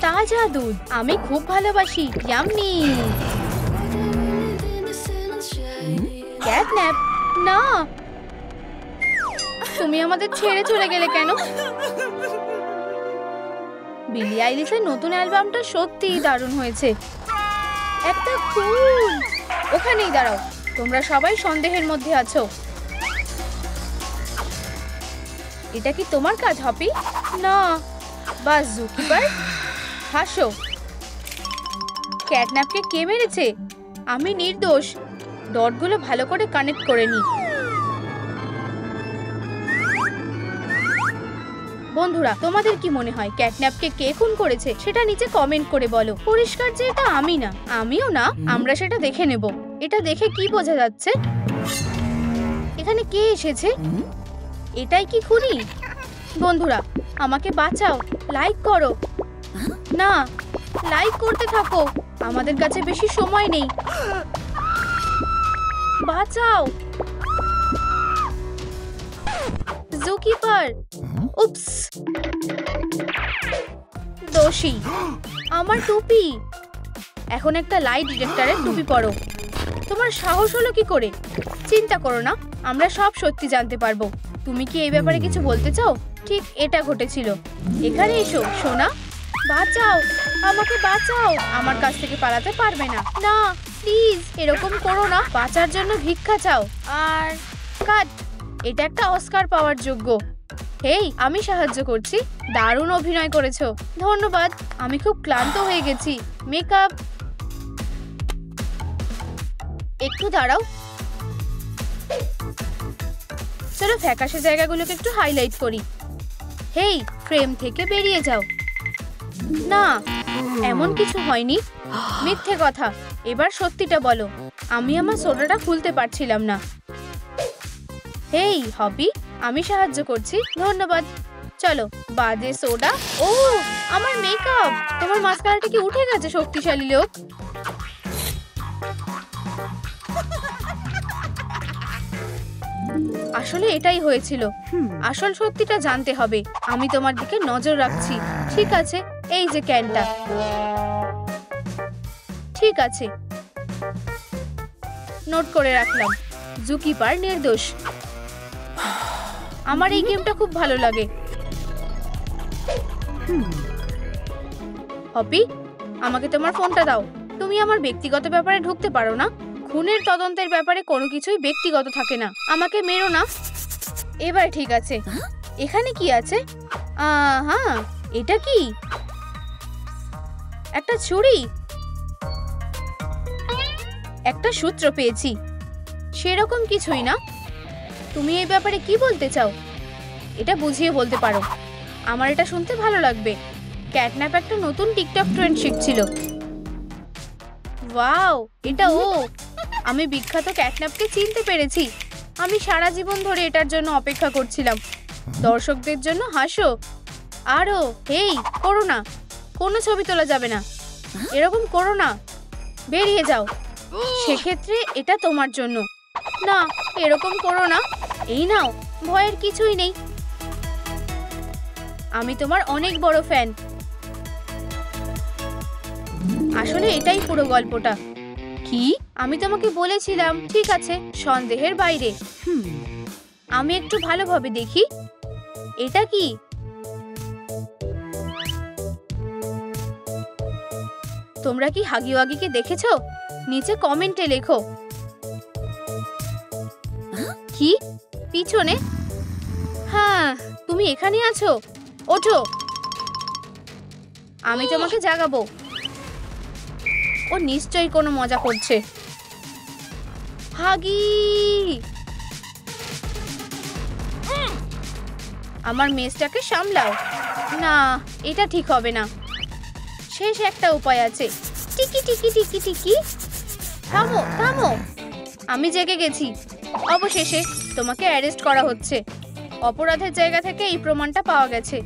তাজা দুধ আমি খুব ভালোবাসি। ইয়াম্মি। ক্যাটন্যাপ না, তুমি আমাদের ছেড়ে চলে গেলে কেন? বিলি আইলিশের নতুন অ্যালবামটা সত্যিই দারুণ হয়েছে। একটা ফুল। ওখানেই দাঁড়াও, তোমরা সবাই সন্দেহের মধ্যে আছো। এটা কি তোমার কাজ হপি? না, বাস জুকিপার হাসো। ক্যাটন্যাপকে কে মেরেছে? আমি নির্দোষ। ডটগুলো ভালো করে কানেক্ট করে নি। বন্ধুরা, তোমাদের কি মনে হয় ক্যাটন্যাপকে কে খুন করেছে? সেটা নিচে কমেন্ট করে বলো। পরিষ্কার যে এটা আমি না, আমিও না। আমরা সেটা দেখে নেব। এটা দেখে কি বোঝা যাচ্ছে? এখানে কে এসেছে? এটাই কি খুনি? বন্ধুরা, আমাকে বাঁচাও, লাইক করো। না, লাইক করতে থাকো, আমাদের কাছে বেশি সময় নেই। বাঁচাও জুকিপার। উপস, দোষী আমার টুপি। এখন একটা লাই ডিটেক্টরের টুপি পরো। তোমার সাহস হলো কি করে? চিন্তা করো না, আমরা সব সত্যি জানতে পারবো। তুমি কি এই ব্যাপারে কিছু বলতে চাও? ঠিক এটা ঘটেছিল। এখানে এসো সোনা, বাঁচাও, আমাকে বাঁচাও। আমার কাছ থেকে পালাতে পারবে না। না প্লিজ, এরকম করো না। বাঁচার জন্য ভিক্ষা চাও। আর কাট। এটা একটা অস্কার পাওয়ার যোগ্য। হেই, আমি সাহায্য করছি। দারুণ অভিনয় করেছো, ধন্যবাদ। আমি খুব ক্লান্ত হয়ে গেছি। মেকআপ। একটু দাঁড়াও, চলো ফ্যাকাশে জায়গাগুলোকে একটু হাইলাইট করি। হেই, ফ্রেম থেকে বেরিয়ে যাও। না, এমন কিছু হয়নি। মিথ্যে কথা। এবার সত্যিটা বলো। আমি আমার সোডাটা খুলতে পারছিলাম না। হেই হবি, আমি সাহায্য করছি, ধন্যবাদ। চলো, বাজে সোডা। ও, আমার মেকআপ। তোমার মাস্কারাটা কি উঠে গেছে শক্তিশালী লোক? আসলে এটাই হয়েছিল। আসল সত্যিটা জানতে হবে। আমি তোমার দিকে নজর রাখছি। ঠিক আছে, এই যে ক্যানটা। ঠিক আছে, নোট করে রাখলাম। জুকিপার নির্দোষ। আমার এই গেমটা খুব ভালো লাগে। হপি, আমাকে তোমার ফোনটা দাও। তুমি আমার ব্যক্তিগত ব্যাপারে ঢুকতে পারো না। খুনের তদন্তের ব্যাপারে কোনো কিছুই ব্যক্তিগত থাকে না। আমাকে মেরো না। এবার ঠিক আছে। এখানে কি আছে? হ্যাঁ, এটা কি? একটা ছুরি। একটা সূত্র পেয়েছি। সেরকম কিছুই না। তুমি এই ব্যাপারে কি বলতে চাও? এটা বুঝিয়ে বলতে পারো। আমার এটা শুনতে ভালো লাগবে। ক্যাটন্যাপ একটা নতুন টিকটক ট্রেন্ড শিখছিল। ওয়াও, এটা ও। আমি বিখ্যাত ক্যাটন্যাপকে চিনতে পেরেছি। আমি সারা জীবন ধরে এটার জন্য অপেক্ষা করছিলাম। দর্শকদের জন্য হাসো। আরো, হেই, করো না। কোনো ছবি তোলা যাবে না। এরকম করো না। বেরিয়ে যাও। সেক্ষেত্রে এটা তোমার জন্য। না, এরকম করো না। এই নাও, ভয়ের কিছুই নেই। আমি তোমার অনেক বড় ফ্যান। আসলে এটাই পুরো গল্পটা। কি? আমি তোমাকে বলেছিলাম, ঠিক আছে, সন্দেহের বাইরে। আমি একটু ভালোভাবে দেখি। এটা কি? তোমরা কি হাগি ওয়াগিকে দেখেছো? নিচে কমেন্টে লেখো। কি? পিছনে? হ্যাঁ, তুমি এখানে আছো। ওঠো, আমি তোমাকে জাগাবো। ও নিশ্চয়ই কোনো মজা করছে। হাগি, আমার মেজটাকে সামলাও। না, এটা ঠিক হবে না। শেষ একটা উপায় আছে। টিকি টিকি টিকি টিকি। থামো থামো, আমি জেগে গেছি। অবশেষে তোমাকে অ্যারেস্ট করা হচ্ছে। অপরাধের জায়গা থেকে এই প্রমাণটা পাওয়া গেছে।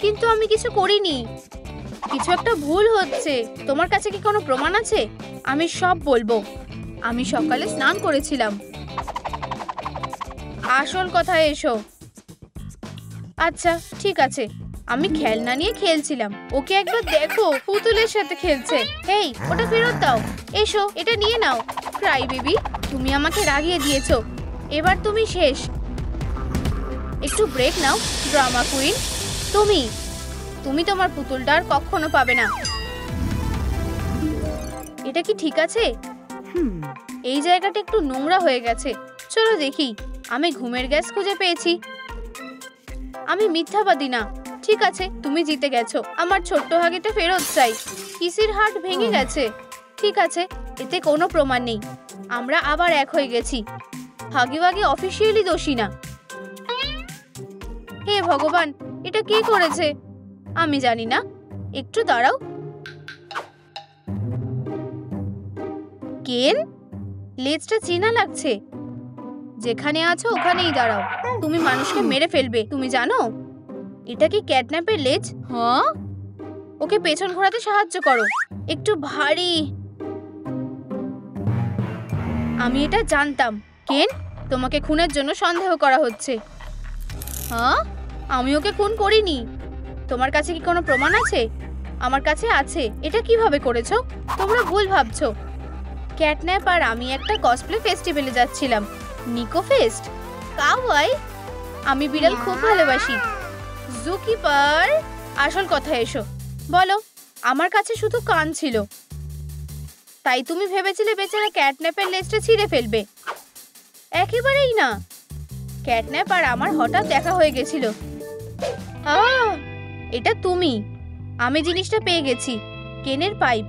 কিন্তু আমি কিছু করিনি। কিছু একটা ভুল হচ্ছে। তোমার কাছে কি কোনো প্রমাণ আছে? আমি সব বলবো। আমি সকালে স্নান করেছিলাম। আসল কথায় এসো। আচ্ছা ঠিক আছে, আমি খেলনা নিয়ে খেলছিলাম। ওকে একবার দেখো, পুতুলের সাথে খেলছে। এই, ওটা ফেরত দাও। এসো, এটা নিয়ে নাও। ক্রাই বেবি, তুমি আমাকে রাগিয়ে দিয়েছো। এবার তুমি শেষ। একটু ব্রেক নাও, ড্রামা কুইন। তুমি তোমার পুতুলটা আর কখনো পাবে না। এটা কি ঠিক আছে? এই জায়গাটা একটু নোংরা হয়ে গেছে। চলো দেখি। আমি ঘুমের গ্যাস খুঁজে পেয়েছি। আমি মিথ্যাবাদী না। ঠিক আছে, তুমি জিতে গেছো। আমার ছোট্ট হাগিটা ফেরত চাই। কিসির হার্ট ভেঙে গেছে। ঠিক আছে, এতে কোনো প্রমাণ নেই। আমরা আবার এক হয়ে গেছি। হাগি অফিসিয়ালি দোষী না। হে ভগবান, এটা কে করেছে? আমি জানি না। একটু দাঁড়াও। কেন, লেজটা চেনা লাগছে। যেখানে আছো ওখানেই দাঁড়াও। তুমি মানুষকে মেরে ফেলবে, তুমি জানো? এটা কি ক্যাটন্যাপের লেজ? হ্যাঁ, ওকে পেছন ঘোরাতে সাহায্য করো। একটু ভারী। আমি এটা জানতাম। কেন, তোমাকে খুনের জন্য সন্দেহ করা হচ্ছে। হ্যাঁ, আমি ওকে খুন করিনি। তোমার কাছে কি কোনো প্রমাণ আছে? আমার কাছে আছে। এটা কিভাবে করেছো? তোমরা ভুল ভাবছো। ক্যাটন্যাপ আর আমি একটা কসপ্লে ফেস্টিভ্যালে যাচ্ছিলাম। নিকো ফেস্ট। কাওয়াই। আমি বিড়াল খুব ভালোবাসি। জুকিপার, আসল কথা এসো। বলো। আমার কাছে শুধু কান ছিল। তাই তুমি ভেবেছিলে বেচারা ক্যাটন্যাপের লেজটা ছিঁড়ে ফেলবে? একেবারেই না। ক্যাটন্যাপ আর আমার হঠাৎ দেখা হয়ে গেছিল। এটা তুমি। আমি জিনিসটা পেয়ে গেছি। কেনের পাইপ।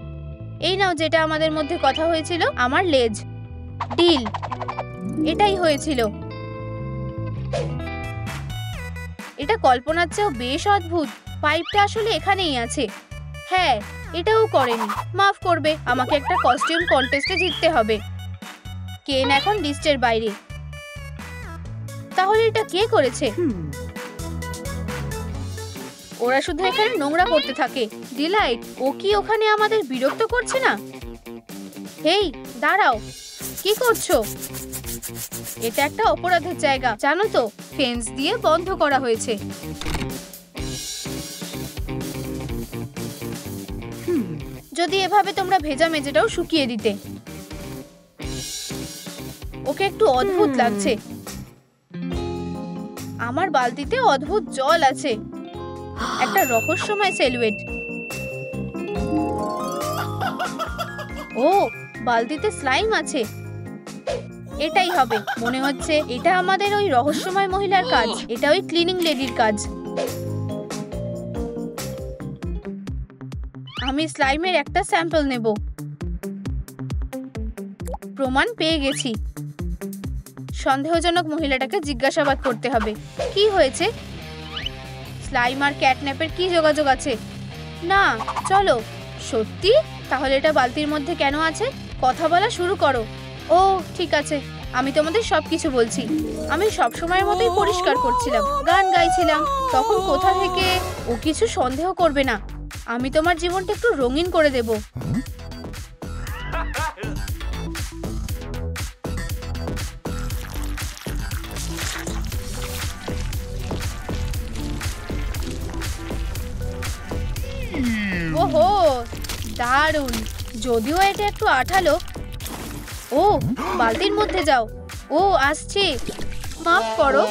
এই নাও, যেটা আমাদের মধ্যে কথা হয়েছিল। আমার লেজ। ডিল। এটাই হয়েছিল। এটা কল্পনার চেয়েও বেশ অদ্ভুত। পাইপটা আসলে এখানেই আছে। হ্যাঁ, এটাও করেনি। মাফ করবে, আমাকে একটা কস্টিউম কন্টেস্টে জিততে হবে। কেন এখন লিস্টের বাইরে। তাহলে এটা কে করেছে? ওরা শুধু এখানে নোংরা করতে থাকে। ডিলাইট, ও কি ওখানে আমাদের বিরক্ত করছে না? হেই, দাঁড়াও। কি করছো? এটা একটা অপরাধের জায়গা, জানো তো? ফেন্স দিয়ে বন্ধ করা হয়েছে। যদি এভাবে তোমরা ভেজা মেঝেটাও শুকিয়ে দিতে। ওকে একটু অদ্ভুত লাগছে। আমার বালতিতে অদ্ভুত জল আছে। একটা রহস্যময় সিলুয়েট। ও, বালতিতে স্লাইম আছে। এটাই হবে মনে হচ্ছে। এটা আমাদের ওই রহস্যময় মহিলার কাজ। এটা ওই ক্লিনিং লেডির কাজ। আমি স্লাইমের একটা স্যাম্পল নেব। প্রমাণ পেয়ে গেছি। সন্দেহজনক মহিলাটাকে জিজ্ঞাসাবাদ করতে হবে। কি হয়েছে? স্লাইম আর ক্যাটন্যাপের কি যোগাযোগ আছে? না, চলো। সত্যি? তাহলে এটা বালতির মধ্যে কেন আছে? কথা বলা শুরু করো। ও ঠিক আছে, আমি তোমাদের সবকিছু বলছি। আমি সবসময়ের মতোই পরিষ্কার করছিলাম, গান গাইছিলাম। তখন কোথা থেকে? ও কিছু সন্দেহ করবে না। আমি তোমার জীবনটা একটু রঙিন করে দেব। ওহো, দারুণ। যদিও এটা একটু আঠালো। ও, বালতির মধ্যে যাও। ও আসছে। মাফ করো,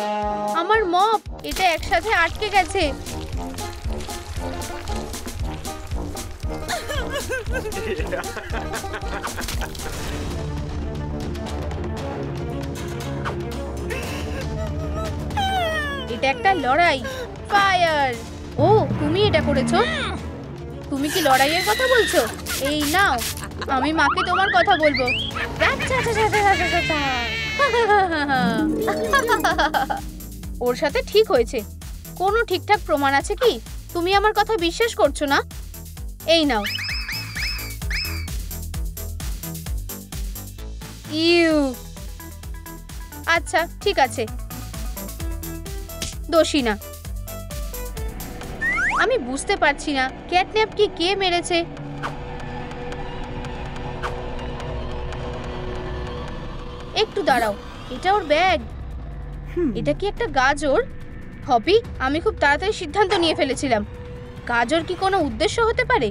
আমার মপ। এটা একসাথে আটকে গেছে। এটা একটা লড়াই। ফায়ার। ও, তুমি এটা করেছো? তুমি কি লড়াইয়ের কথা বলছো? এই নাও, আমি মাকে তোমার কথা বলবো। ওর সাথে ঠিক হয়েছে। কোনো ঠিকঠাক প্রমাণ আছে কি? তুমি আমার কথা বিশ্বাস করছো না? এই নাও। ইউ। আচ্ছা, ঠিক আছে। দোষী না। আমি বুঝতে পারছি না ক্যাটন্যাপ কি কে মেরেছে। একটু দাঁড়াও, এটা ওর ব্যাগ। এটা কি একটা গাজর? হপি, আমি খুব তাড়াতাড়ি সিদ্ধান্ত নিয়ে ফেলেছিলাম। গাজর কি কোনো উদ্দেশ্য হতে পারে?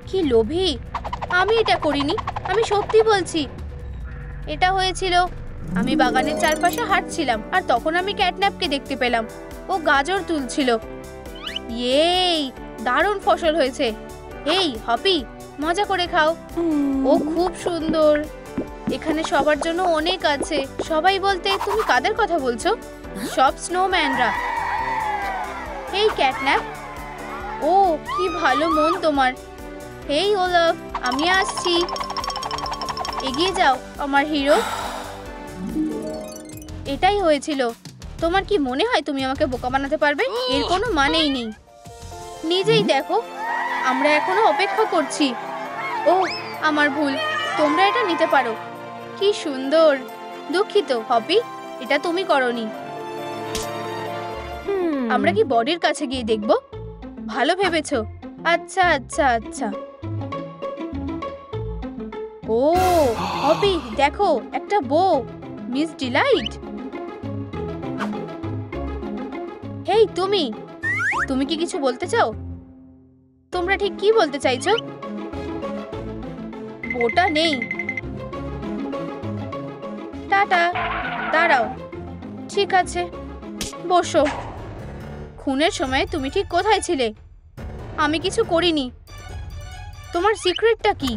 কি লোভী! আমি এটা করিনি, আমি সত্যি বলছি। এটা হয়েছিল, আমি বাগানের চারপাশে হাঁটছিলাম আর তখন আমি ক্যাটন্যাপকে দেখতে পেলাম। ও গাজর তুলছিল। ইয়েই, দারুণ ফসল হয়েছে। এই হপি, মজা করে খাও। ও খুব সুন্দর। এখানে সবার জন্য অনেক আছে। সবাই বলতে তুমি কাদের কথা বলছো? সব স্নোম্যানরা। এই ক্যাটন্যাপ, ও কি ভালো মন তোমার। এই ওলাফ, আমি আসছি। এগিয়ে যাও আমার হিরো। এটাই হয়েছিল। তোমার কি মনে হয় তুমি আমাকে বোকা বানাতে পারবে? এর কোনো মানেই নেই। নিজেই দেখো, আমরা এখনো অপেক্ষা করছি। ও আমার ভুল, তোমরা এটা নিতে পারো। কি সুন্দর। দুঃখিত হপি, এটা তুমি করনি। আমরা কি বডির কাছে গিয়ে দেখব? ভালো ভেবেছো। আচ্ছা আচ্ছা আচ্ছা। ও হপি, দেখো একটা বো। Miss Deloitte. হেই তুমি, তুমি কি কিছু বলতে চাও? তোমরা ঠিক কি বলতে চাইছো? ওটা নেই। টাটা। দাঁড়াও, ঠিক আছে, বসো। খুনের সময় তুমি ঠিক কোথায় ছিলে? আমি কিছু করিনি। তোমার সিক্রেটটা কি?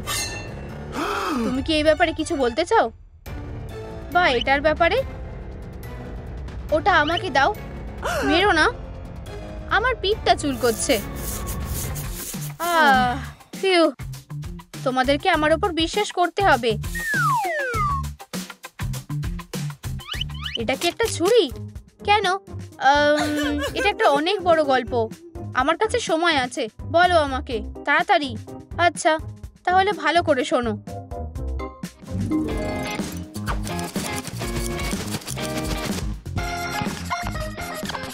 তুমি কি এই ব্যাপারে কিছু বলতে চাও? বা এটার ব্যাপারে? ওটা আমাকে দাও। মেরো না, আমার পিঠটা চুলকোচ্ছে। ফিউ, তোমাদেরকে আমার উপর বিশ্বাস করতে হবে। এটা কি একটা ছুরি? কেন? এটা একটা অনেক বড় গল্প। আমার কাছে সময় আছে, বলো আমাকে তাড়াতাড়ি। আচ্ছা, তাহলে ভালো করে শোনো।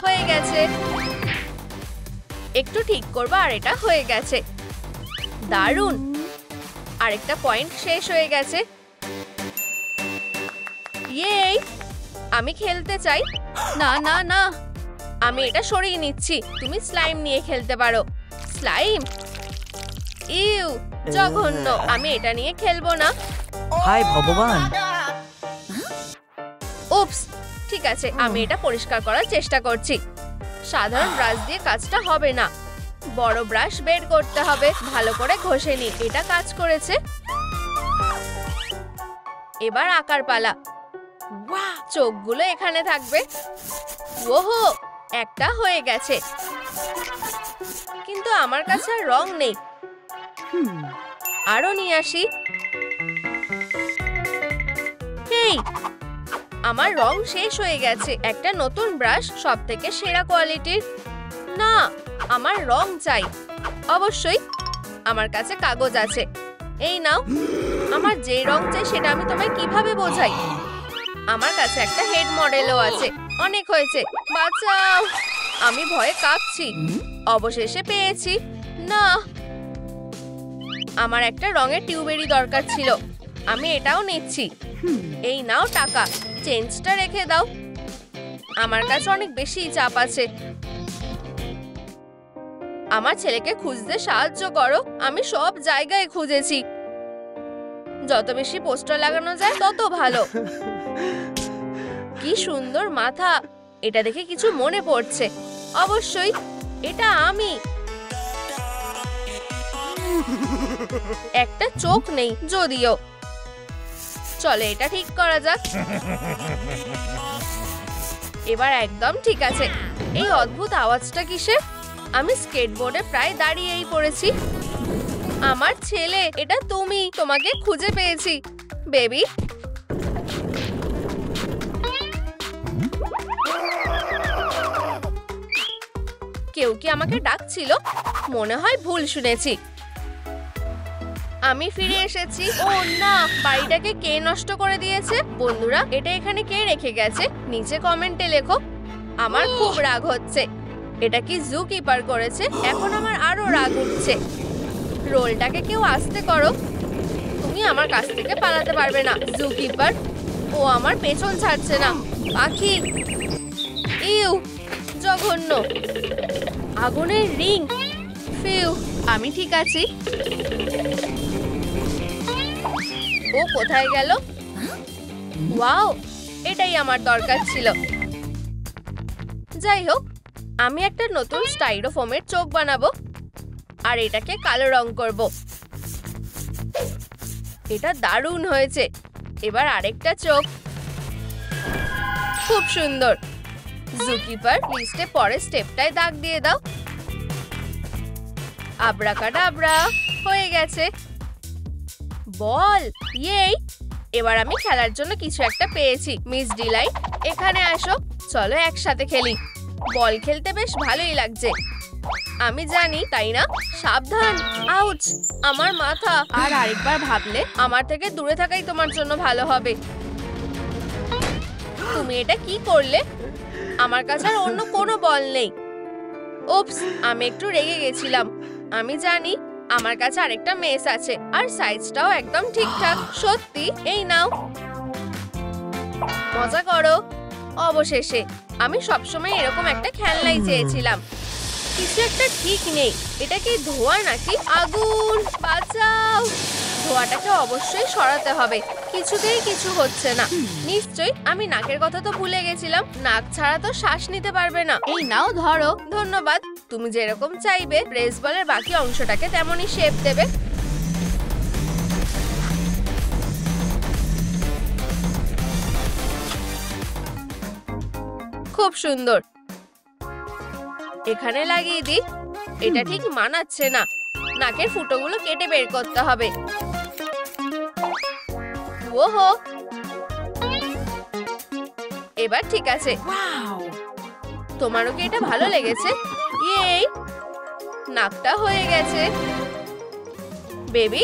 হয়ে গেছে। একটু ঠিক করবা আর এটা হয়ে গেছে। দারুণ। আরেকটা পয়েন্ট শেষ হয়ে গেছে। ইয়েই, আমি খেলতে চাই। না না না, আমি এটা সরিয়ে নিচ্ছি। তুমি স্লাইম নিয়ে খেলতে পারো। স্লাইম? ইউ, জঘন্য। আমি এটা নিয়ে খেলবো না। হায় ভগবান। উপস, ঠিক আছে, আমি এটা পরিষ্কার করার চেষ্টা করছি। সাধারণ ব্রাশ দিয়ে কাজটা হবে না, বড় ব্রাশ বের করতে হবে। ভালো করে ঘষে নি। এটা কাজ করেছে। এবার আকার পালা। চোখগুলো এখানে থাকবে। ওহো, একটা হয়ে গেছে। কিন্তু আমার কাছে আর রং নেই। আরো নিয়ে আসি। এই, আমার রং শেষ হয়ে গেছে। একটা নতুন ব্রাশ, সবথেকে সেরা কোয়ালিটির। না, আমার রং চাই। অবশ্যই, আমার কাছে কাগজ আছে। এই নাও। আমার যে রং চাই সেটা আমি তোমায় কিভাবে বোঝাই? আমার কাছে একটা হেড মডেলও আছে। অনেক হয়েছে, বাঁচাও। আমি ভয়ে কাঁপছি। অবশেষে পেয়েছি। না, আমার একটা রঙের টিউবেরই দরকার ছিল। আমি এটাও নিচ্ছি। এই নাও টাকা। চেঞ্জটা রেখে দাও। আমার কাছে অনেক বেশি চাপ আছে। আমার ছেলেকে খুঁজতে সাহায্য করো। আমি সব জায়গায় খুঁজেছি। যত বেশি পোস্টার লাগানো যায় তত ভালো। কি সুন্দর মাথা। এটা দেখে কিছু মনে পড়ছে। অবশ্যই, এটা আমি। একটা চোখ নেই যদিও। চলে এটা ঠিক করা যাক। এবার একদম ঠিক আছে। এই অদ্ভুত আওয়াজটা কিসের? আমি স্কেটবোর্ডে প্রায় দাঁড়িয়েই পড়েছি। আমার ছেলে, এটা তুমি। তোমাকে খুঁজে পেয়েছি বেবি। কেউ কি আমাকে ডাকছিল? মনে হয় ভুল শুনেছি। আমি ফিরে এসেছি। ও না, বাড়িটাকে কে নষ্ট করে দিয়েছে? বন্ধুরা, এটা এখানে কে রেখে গেছে? নিচে কমেন্টে লেখো। আমার খুব রাগ হচ্ছে। এটা কি জু কিপার করেছে? এখন আমার আরো রাগ উঠছে। রোলটাকে কেউ আস্তে করো। তুমি আমার কাছ থেকে পালাতে পারবে না জু কিপার। ও আমার পেছন ছাড়ছে না। পাখি, ইউ, জঘন্য। আগুনের রিং। ফিউ, আমি ঠিক আছি। ও কোথায় গেল? ওয়াও, এটাই আমার দরকার ছিল। যাই হোক, আমি একটা নতুন স্টাইরোফোমের চোখ বানাবো আর এটাকে কালো রং করব। এটা দারুণ হয়েছে। এবার আরেকটা চোখ। খুব সুন্দর। জুকিপার, লিস্টে পরের স্টেপটায় দাগ দিয়ে দাও। আব্রাকাডাব্রা, হয়ে গেছে। বল, ইয়েই। এবার আমি খেলার জন্য কিছু একটা পেয়েছি। মিস ডিলাইট, এখানে আসো, চলো একসাথে খেলি। বল খেলতে বেশ ভালোই লাগছে। আমি জানি, তাই না? সাবধান। আউচ, আমার মাথা। আর আরেকবার ভাবলে আমার থেকে দূরে থাকাই তোমার জন্য ভালো হবে। তুমি এটা কি করলে? আমার কাছে আর অন্য কোনো বল নেই। উপস, আমি একটু রেগে গেছিলাম। আমি জানি আমার কাছে আরেকটা মেস আছে আর সাইজটাও একদম ঠিকঠাক। সত্যি, এই নাও, মজা করো। অবশেষে আমি সবসময় এরকম একটা খেলনাই চেয়েছিলাম। কিছু একটা ঠিক নেই। এটা কি ধোঁয়া নাকি আগুন? বাঁচাও! ধোঁয়াটাকে অবশ্যই সরাতে হবে। কিছুতেই কিছু হচ্ছে না। নিশ্চয়ই আমি নাকের কথা তো ভুলে গেছিলাম। নাক ছাড়া তো শ্বাস নিতে পারবে না। এই নাও, ধরো। ধন্যবাদ। তুমি যেরকম চাইবে বেসবলের বাকি অংশটাকে তেমনই শেপ দেবে। খুব সুন্দর। এখানে লাগিয়ে দিই। এটা ঠিক মানাচ্ছে না। নাকের ফুটোগুলো কেটে বের করতে হবে। ওহো, এবার ঠিক আছে। তোমারও কি এটা ভালো লেগেছে? ইয়েই, নাকটা হয়ে গেছে। বেবি,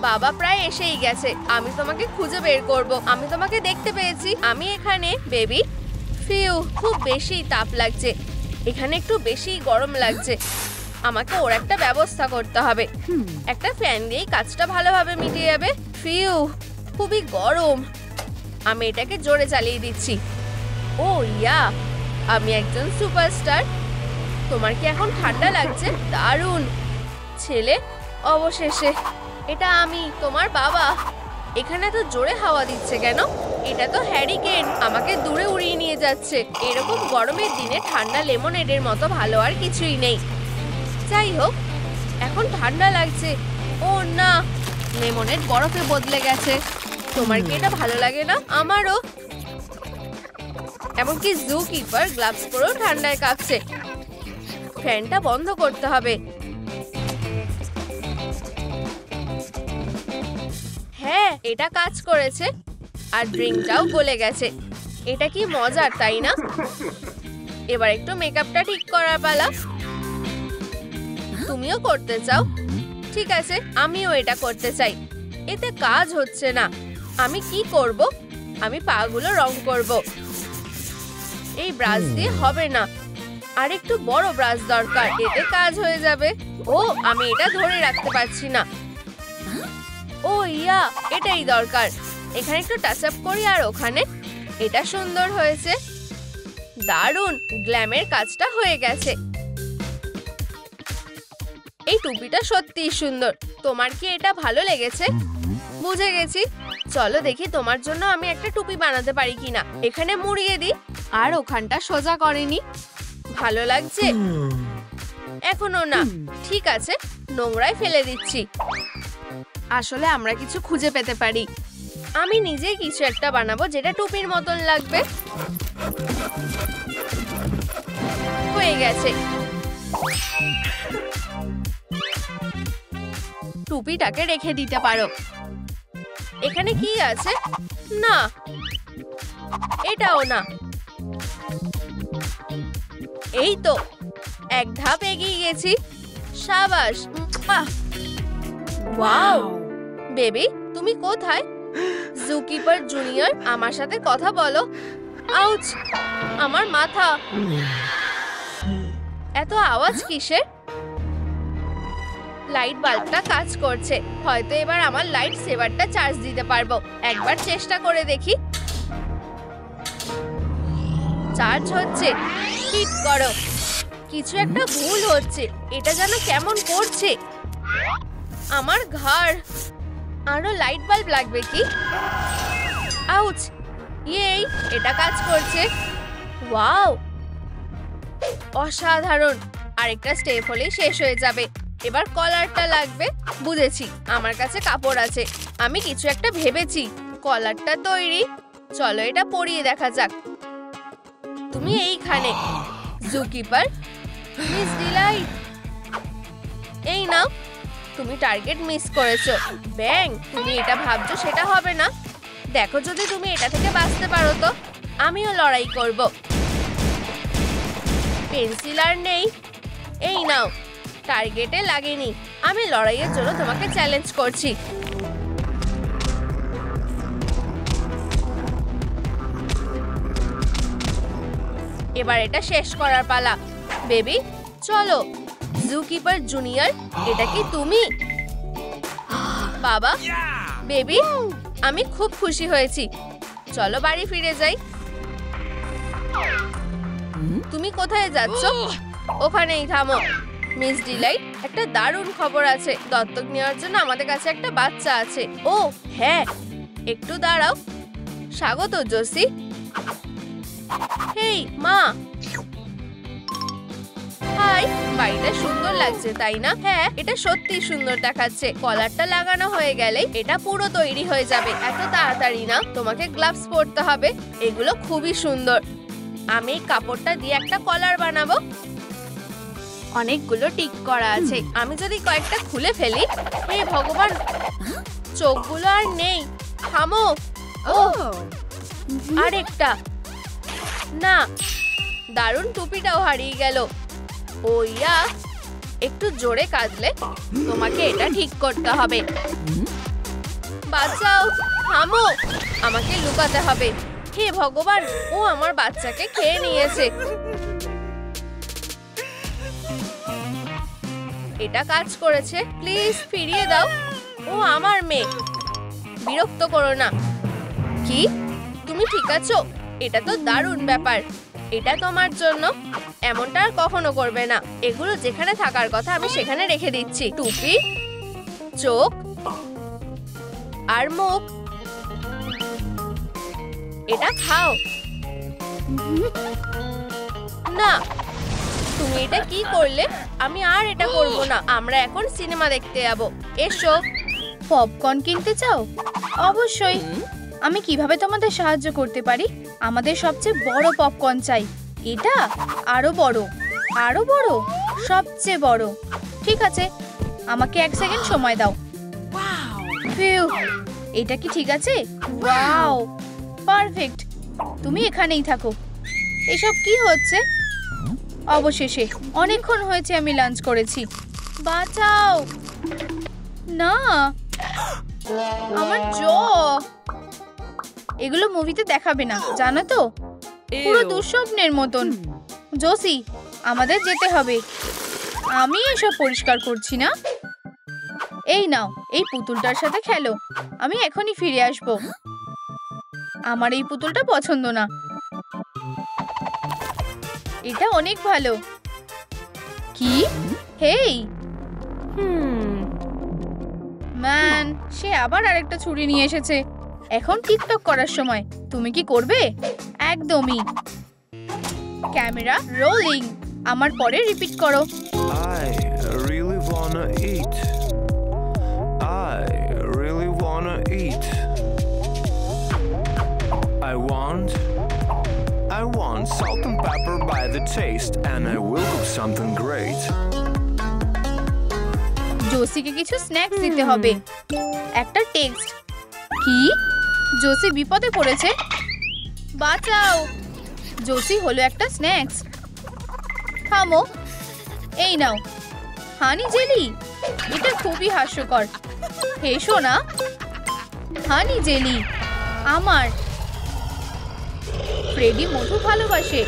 বাবা প্রায় এসেই গেছে। আমি তোমাকে খুঁজে বের করব। আমি তোমাকে দেখতে পেয়েছি। আমি এখানে। বেবি, ফিউ, খুব বেশি তাপ লাগছে। এখানে একটু বেশি গরম লাগছে। আমাকে ওর একটা ব্যবস্থা করতে হবে। একটা ফ্যান দিয়েই কাজটা ভালোভাবে মিটে যাবে। ফিউ, খুবই গরম। আমি এটাকে জোরে চালিয়ে দিচ্ছি। ও ইয়া, আমি একজন সুপারস্টার। তোমার কি এখন ঠান্ডা লাগছে? দারুণ ছেলে। অবশেষে এটা আমি, তোমার বাবা। এখানে তো জোরে হাওয়া দিচ্ছে কেন? এটা তো হ্যারিকেন, আমাকে দূরে উড়িয়ে নিয়ে যাচ্ছে। এরকম গরমের দিনে ঠান্ডা লেমনেডের মতো ভালো আর কিছুই নেই। যাই হোক, এখন ঠান্ডা লাগছে। ও না, লেমনেড বরফে বদলে গেছে। তোমার কি এটা ভালো লাগে না? আমারও। এমনকি জুকিপার গ্লাভস পরেও ঠান্ডায় কাঁপছে। ফ্যানটা বন্ধ করতে হবে। হ্যাঁ, এটা কাজ করেছে। আর ড্রিঙ্কটাও গলে গেছে। এটা কি মজার, তাই না? এবার একটু মেকআপটা ঠিক করার পালা। তুমিও করতে চাও? ঠিক আছে, আমিও এটা করতে চাই। এতে কাজ হচ্ছে না। আমি কি করব? আমি পাগুলো রং করব। এই ব্রাশ দিয়ে হবে না, আর একটু বড় ব্রাশ দরকার। এতে কাজ হয়ে যাবে। ও, আমি এটা ধরে রাখতে পারছি না। ও ইয়া, এটাই দরকার। এখানে একটু টাচ আপ করি আর ওখানে। এটা সুন্দর হয়েছে। দারুণ, গ্ল্যামের কাজটা হয়ে গেছে। এই টুপিটা সত্যিই সুন্দর। তোমার কি এটা ভালো লেগেছে? বুঝে গেছি। চলো দেখি তোমার জন্য আমি একটা টুপি বানাতে পারি কিনা। এখানে মুড়িয়ে দিই। আর ওখানটা সোজা করেনি। ভালো লাগছে? এখনো না। ঠিক আছে, নোংরায় ফেলে দিচ্ছি। আসলে আমরা কিছু খুঁজে পেতে পারি। আমি নিজেই কিছু একটা বানাবো যেটা টুপির মতন লাগবে। হয়ে গেছে। টুপিটাকে রেখে দিতে পারো। এখানে কি আছে? না, এটাও না। এই তো, এক ধাপ এগিয়ে গেছি। সাবাস। ওয়াও, বেবি, তুমি কোথায়? জুকিপার জুনিয়র, আমার সাথে কথা বলো। আউচ, আমার মাথা। এত আওয়াজ কিসের? লাইট বাল্বটা কাজ করছে। হয়তো এবার আমার লাইট সেভারটা চার্জ দিতে পারবো। একবার চেষ্টা করে দেখি। চার্জ হচ্ছে। হিট করো। কিছু একটা ভুল হচ্ছে, এটা যেন কেমন করছে। আমার ঘাড়। আরো লাইট বাল্ব লাগবে কি? আউচ! এই, এটা কাজ করছে। ওয়াও, অসাধারণ। আরেকটা স্টেপ হলেই শেষ হয়ে যাবে। এবার কলারটা লাগবে। বুঝেছি, আমার কাছে কাপড় আছে। আমি কিছু একটা ভেবেছি। কলারটা তৈরি। চলো এটা পরিয়ে দেখা যাক। তুমি এইখানে, জুকিপার, মিস ডিলাইট। এই নাও। তুমি টার্গেট মিস করেছো। ব্যাং, তুমি এটা ভাবছো সেটা হবে না। দেখো, যদি তুমি এটা থেকে বাঁচতে পারো তো আমিও লড়াই করব। পেন্সিল আর নেই। এই নাও, টার্গেটে লাগেনি। আমি লড়াইয়ের জন্য তোমাকে চ্যালেঞ্জ করছি। এবার এটা শেষ করার পালা। বেবি, চলো। জুকিপার জুনিয়র, এটা কি তুমি? বাবা, বেবি, আমি খুব খুশি হয়েছি। চলো বাড়ি ফিরে যাই। তুমি কোথায় যাচ্ছ? ওখানেই থামো। মিস ডিলাইট, একটা দারুণ খবর আছে। দত্তক নেওয়ার জন্য আমাদের কাছে একটা বাচ্চা আছে। ও হ্যাঁ, একটু দাঁড়াও। স্বাগত জোসি। হেই মা। হাই, বাড়িটা সুন্দর লাগছে তাই না? হ্যাঁ, এটা সত্যি সুন্দর দেখাচ্ছে। কলারটা লাগানো হয়ে গেলে এটা পুরো তৈরি হয়ে যাবে। এত তাড়াতাড়ি না, তোমাকে গ্লাভস পরতে হবে। এগুলো খুবই সুন্দর। আমি এই কাপড়টা দিয়ে একটা কলার বানাবো। অনেকগুলো টিক করা আছে। আমি যদি কয়েকটা খুলে ফেলি। হে ভগবান, চোখগুলো আর নেই। থামো। ও, আরেকটা। না, দারুণ টুপিটাও হারিয়ে গেল। ওইয়া, একটু জোরে কাঁদলে তোমাকে এটা ঠিক করতে হবে। বাঁচাও, থামো। আমাকে লুকাতে হবে। হে ভগবান, ও আমার বাচ্চাকে খেয়ে নিয়েছে। এটা কাজ করেছে। প্লিজ ফিরিয়ে দাও। ও আমার মেয়ে। বিরক্ত করো না। কি, তুমি ঠিক আছো? এটা তো দারুণ ব্যাপার। এটা তোমার জন্য। এমনটা আর কখনো করবে না। এগুলো যেখানে থাকার কথা আমি সেখানে রেখে দিচ্ছি। টুপি, চোখ আর মুখ। এটা খাও। না, তুমি এটা কি করলে? আমি আর এটা করব না। আমরা এখন সিনেমা দেখতে যাব। এসো। পপকর্ন কিনতে চাও? অবশ্যই। আমি কিভাবে তোমাদের সাহায্য করতে পারি? আমাদের সবচেয়ে বড় পপকর্ন চাই। এটা আরো বড়, আরো বড়, সবচেয়ে বড়। ঠিক আছে, আমাকে 1 সেকেন্ড সময় দাও। ফিউ, এটা কি ঠিক আছে? Wow, perfect. তুমি এখানেই থাকো। এসব কি হচ্ছে? অবশেষে অনেকক্ষণ হয়েছে আমি লাঞ্চ করেছি। বাঁচাও। না, আমার জো। এগুলো মুভিতে দেখাবে না, জানো তো? পুরো দুঃস্বপ্নের মতন। জোসি, আমাদের যেতে হবে। আমি এসব পরিষ্কার করছি না। এই নাও, এই পুতুলটার সাথে খেলো। আমি এখনই ফিরে আসব। আমার এই পুতুলটা পছন্দ না। এটা অনেক ভালো। কি? হেই ম্যান, সে আবার আরেকটা ছুরি নিয়ে এসেছে। এখন টিকটক করার সময়। তুমি কি করবে? একদমই। Camera rolling. আমার পরে রিপিট করো। I really wanna eat. I really wanna eat. I want salt and pepper by the taste, and I will cook something great. জোসিকে কিছু স্ন্যাক্স দিতে হবে। একটা টেক্সট। কি? জোসি বিপদে পড়েছে। বাঁচাও। জোসি হলো একটা স্ন্যাক্স। থামো। এই নাও, হানি জেলি। এটা খুবই হাস্যকর। হেসো না। হানি জেলি আমার। ফ্রেডি মধু ভালোবাসে।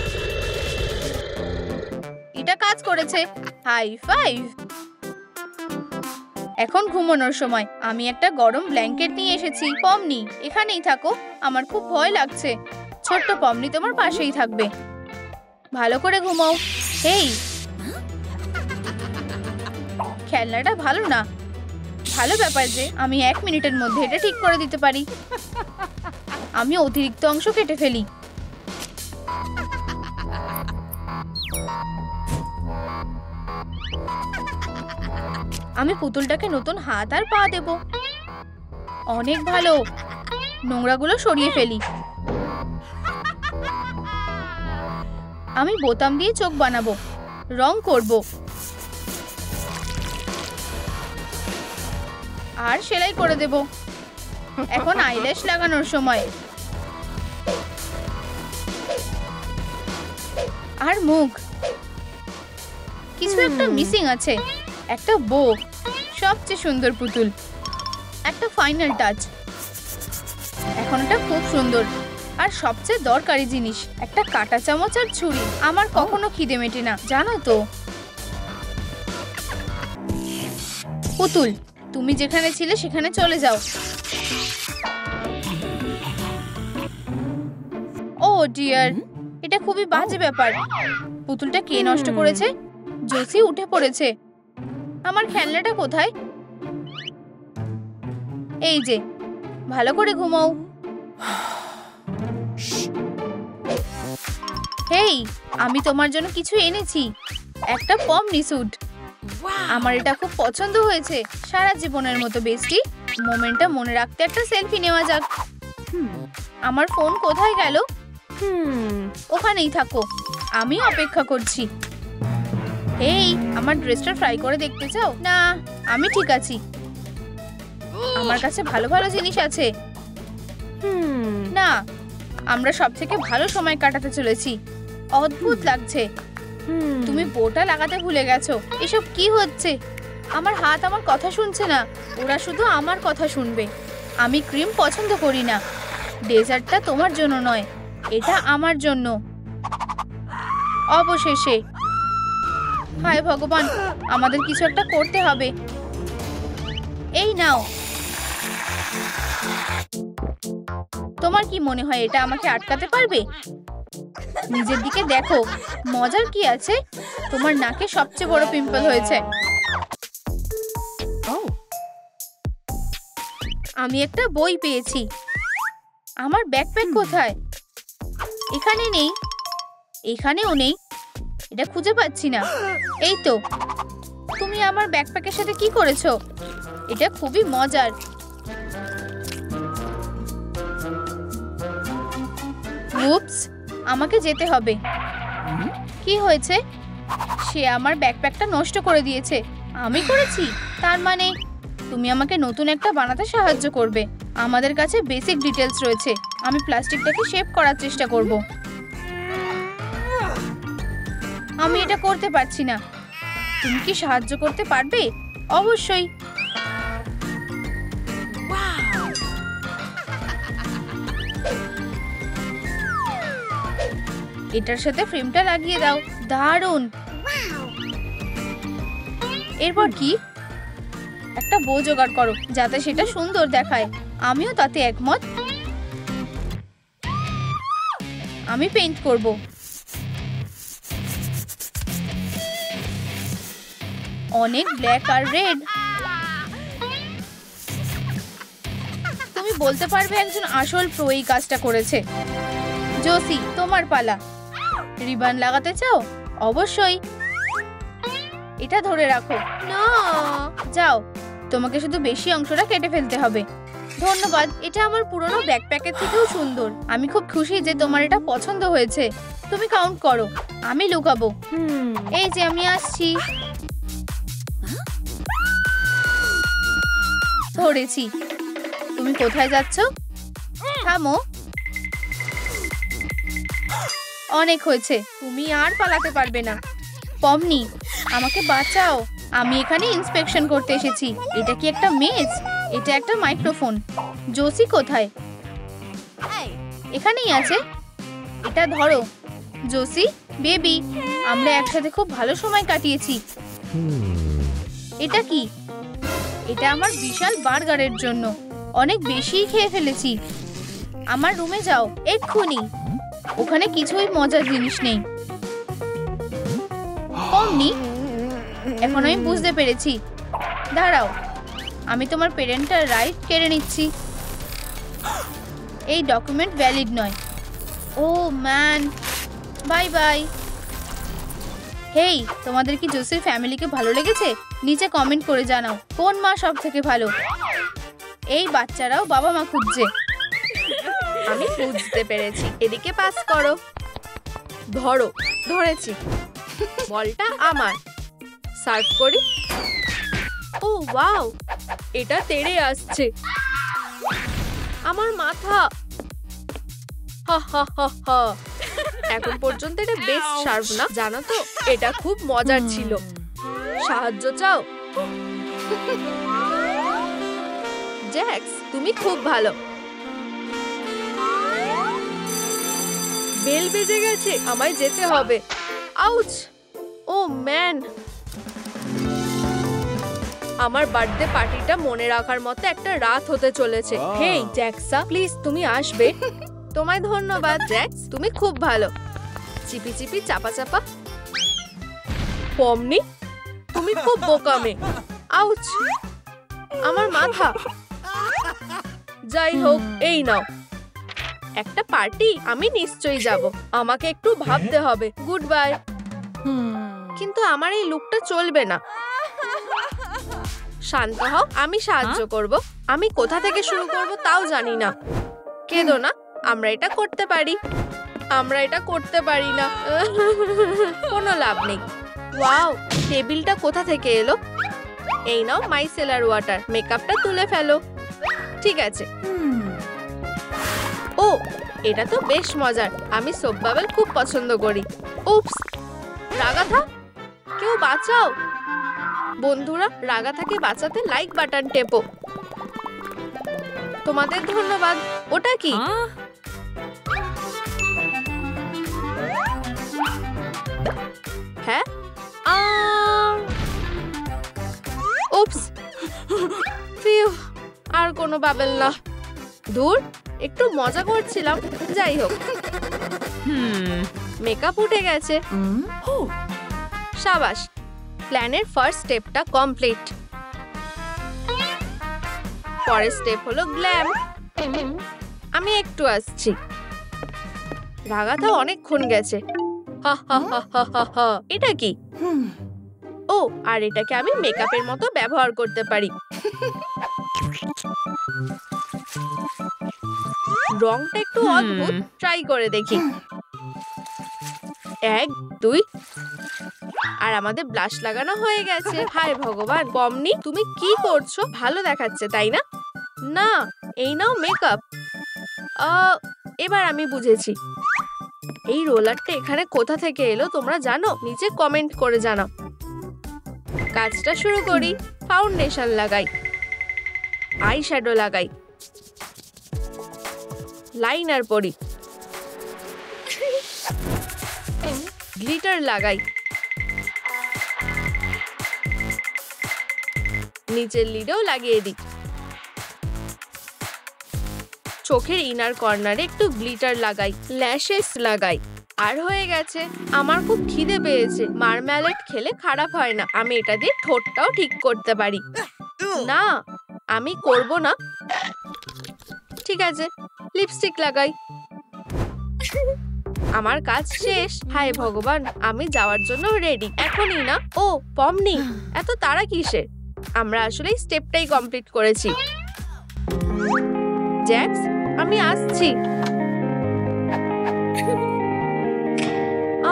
এটা কাজ করেছে। High five. এখন ঘুমানোর সময়। আমি একটা গরম ব্ল্যাঙ্কেট নিয়ে এসেছি। পমনি, এখানেই থাকো। আমার খুব ভয় লাগছে। ছোট্ট পমনি তোমার পাশেই থাকবে। ভালো করে ঘুমাও। এই, খেলনাটা ভালো না। ভালো ব্যাপার যে আমি 1 মিনিটের মধ্যে এটা ঠিক করে দিতে পারি। আমি অতিরিক্ত অংশ কেটে ফেলি। আমি পুতুলটাকে নতুন হাত আর পা দেব। অনেক ভালো। নোংরাগুলো সরিয়ে ফেলি। আমি বোতাম দিয়ে চোখ বানাবো, রং করব, আর সেলাই করে দেব। এখন আইল্যাশ লাগানোর সময়। আর মুখ। কিছু একটা মিসিং আছে। একটা বো। সবচেয়ে সুন্দর পুতুল। একটা ফাইনাল টাচ। এখন এটা খুব সুন্দর। আর সবচেয়ে দরকারি জিনিস, একটা কাঁটা চামচ আর ছুরি। আমার কখনো খিদে মেটে না, জানো তো। পুতুল, তুমি যেখানে ছিলে সেখানে চলে যাও। ও ডিয়ার, এটা খুবই বাজে ব্যাপার। পুতুলটা কে নষ্ট করেছে? জোসি উঠে পড়েছে। আমার খেলনাটা কোথায়? এই যে, ভালো করে ঘুমাও। হেই, আমি তোমার জন্য কিছু এনেছি। একটা পমনি স্যুট। আমার এটা খুব পছন্দ হয়েছে। সারা জীবনের মতো বেস্টি, মোমেন্টটা মনে রাখতে একটা সেলফি নেওয়া যাক। আমার ফোন কোথায় গেল? ওখানেই থাকো, আমি অপেক্ষা করছি। এই, আমার ড্রেসটা ট্রাই করে দেখতে চাও? না, আমি ঠিক আছি। আমার কাছে ভালো ভালো জিনিস আছে। না, আমরা সবথেকে ভালো সময় কাটাতে চলেছি। অদ্ভুত লাগছে। তুমি বোটা লাগাতে ভুলে গেছো। এসব কি হচ্ছে? আমার হাত আমার কথা শুনছে না। ওরা শুধু আমার কথা শুনবে। আমি ক্রিম পছন্দ করি না। ডেজার্টটা তোমার জন্য নয়, এটা আমার জন্য। অবশেষে। হায় ভগবান, আমাদের কিছু একটা করতে হবে। এই নাও। তোমার কি মনে হয় এটা আমাকে আটকাতে পারবে? নিজের দিকে দেখো। মজার কি আছে? তোমার নাকে সবচেয়ে বড় পিম্পল হয়েছে। আমি একটা বই পেয়েছি। আমার ব্যাকপ্যাক কোথায়? এখানে নেই, এখানেও নেই। এটা খুঁজে পাচ্ছি না। এই তো। তুমি আমার ব্যাকপ্যাকের সাথে কি করেছো? এটা খুবই মজার। উপস, আমাকে যেতে হবে। কি হয়েছে? সে আমার ব্যাকপ্যাকটা নষ্ট করে দিয়েছে। আমি করেছি? তার মানে তুমি আমাকে নতুন একটা বানাতে সাহায্য করবে। আমাদের কাছে বেসিক ডিটেলস রয়েছে। আমি প্লাস্টিকটাকে শেপ করার চেষ্টা করব। আমি এটা করতে পারছি না। তুমি কি সাহায্য করতে পারবে? অবশ্যই। এটার সাথে ফ্রেমটা লাগিয়ে দাও। দারুণ। এরপর কি? একটা বো জোগাড় করো যাতে সেটা সুন্দর দেখায়। আমিও তাতে একমত। আমি পেইন্ট করব। অনেক ব্ল্যাক আর রেড। তুমি বলতে পারবে একজন আসল প্রো এই কাজটা করেছে। জোসি, তোমার পালা। রিবন লাগাতে চাও? অবশ্যই। এটা ধরে রাখো। না, যাও। তোমাকে শুধু বেশি অংশটা কেটে ফেলতে হবে। ধন্যবাদ। এটা আমার পুরনো ব্যাকপ্যাকের থেকেও সুন্দর। আমি খুব খুশি যে তোমার এটা পছন্দ হয়েছে। তুমি কাউন্ট করো, আমি লুকাবো। এই যে আমি আসছি। ধরেছি। তুমি কোথায় যাচ্ছ? থামো। অনেক হয়েছে। তুমি আর পালাতে পারবে না। পমনি, আমাকে বাঁচাও। আমি এখানে ইন্সপেকশন করতে এসেছি। এটা কি একটা মেজ? এটা একটা মাইক্রোফোন। জোসি কোথায়? এখানেই আছে। এটা ধরো। জোসি, বেবি, আমরা একসাথে খুব ভালো সময় কাটিয়েছি। এটা কি? এটা আমার বিশাল বার্গারের জন্য। অনেক বেশি খেয়ে ফেলেছি। আমার রুমে যাও এক্ষুনি। ওখানে কিছুই মজার জিনিস নেই। পমনি, এখন আমি বুঝতে পেরেছি। দাঁড়াও, আমি তোমার পেরেন্টাল রাইট কেড়ে নিচ্ছি। এই ডকুমেন্ট ভ্যালিড নয়। ও ম্যান, বাই বাই। হেই, তোমাদের কি জোসের ফ্যামিলিকে ভালো লেগেছে? নিচে কমেন্ট করে জানাও কোন মা সব থেকে ভালো। এই বাচ্চারাও বাবা মা খুঁজছে। আমি বুঝতে পেরেছি, এদিকে পাস করো। ধরো, ধরেছি। বলটা আমার। সার্ভ করি। ও ওয়াও, এটা তেড়ে আসছে। আমার মাথা। হা হা হা হা। এখন পর্যন্ত এটা বেস্ট সার্ভ না, জানো তো? এটা খুব মজার ছিল। সাহায্য চাও? জ্যাক্স, তুমি খুব ভালো। বেল বেজে গেছে, আমায় যেতে হবে। আউচ! ও ম্যান, আমার বার্থডে পার্টিটা মনে রাখার মতো একটা রাত হতে চলেছে। হেই জ্যাক্সা, প্লিজ তুমি আসবে? তোমায় ধন্যবাদ জ্যাক্স, তুমি খুব ভালো। চিপি চিপি চাপা চাপা। পমনি, তুমি খুব বোকামে। আউচ! আমার মাথা। যাই হোক, এই নাও একটা পার্টি। আমি নিশ্চয়ই যাব। আমাকে একটু ভাবতে হবে। Good bye. কিন্তু আমার এই লুকটা চলবে না। শান্ত হও, আমি সাহায্য করব। আমি কোথা থেকে শুরু করব তাও জানি না। কেঁদো না, আমরা এটা করতে পারি। আমরা এটা করতে পারি না। কোনো লাভ নেই। ওয়াও, টেবিলটা কোথা থেকে এলো? এই নাও মাইসেলার ওয়াটার। মেকআপটা তুলে ফেলো। ঠিক আছে। ও, এটা তো বেশ মজার। আমি সোপ বাবল খুব পছন্দ করি। উপস, রাগাথা, কেউ বাঁচাও। বন্ধুরা, রাগাথাকে বাঁচাতে লাইক বাটন টেপো। তোমাদের ধন্যবাদ। ওটা কি? হ্যাঁ, উপস, ফিউ, আর কোনো বাবেল না। দূর, একটু মজা করছিলাম। যাই হোক, মেকআপ উঠে গেছে। সাবাস, প্ল্যানের ফার্স্ট স্টেপটা কমপ্লিট। পরের স্টেপ হলো গ্ল্যাম। আমি একটু আসছি। রাগাথা অনেকক্ষণ গেছে। হা হা হা হা হা হা। এটা কি? ও, আর এটাকে আমি মেকআপের মতো ব্যবহার করতে পারি। রংটা একটু অদ্ভুত, ট্রাই করে দেখি। 1 2, আর আমাদের ব্লাশ লাগানো হয়ে গেছে। হায় ভগবান, পমনি তুমি কি করছো? ভালো দেখাচ্ছে তাই না? না, এই নাও মেকআপ। এবার আমি বুঝেছি। এই রোলারটা এখানে কোথা থেকে এলো তোমরা জানো? নিচে কমেন্ট করে জানাও। কাজটা শুরু করি। ফাউন্ডেশন লাগাই, আই শ্যাডো লাগাই, লাইনার পরি, গ্লিটার লাগাই, নিচের লিডেও লাগিয়ে দিই। চোখের ইনার কর্নারে একটু গ্লিটার লাগাই, ল্যাশেস লাগাই। আর হয়ে গেছে। আমার খুব খিদে পেয়েছে। মারম্যালেট খেলে খারাপ হয় না। আমি এটা দিয়ে ঠোঁটটাও ঠিক করতে পারি। না, আমি করব না। ঠিক আছে, লিপস্টিক লাগাই। আমার কাজ শেষ। হায় ভগবান, আমি যাওয়ার জন্য রেডি। এখনই না? ও পমনি, এত তাড়া কিসের? আমরা আসলে স্টেপটাই কমপ্লিট করেছি। জ্যাক্স, আমি আসছি।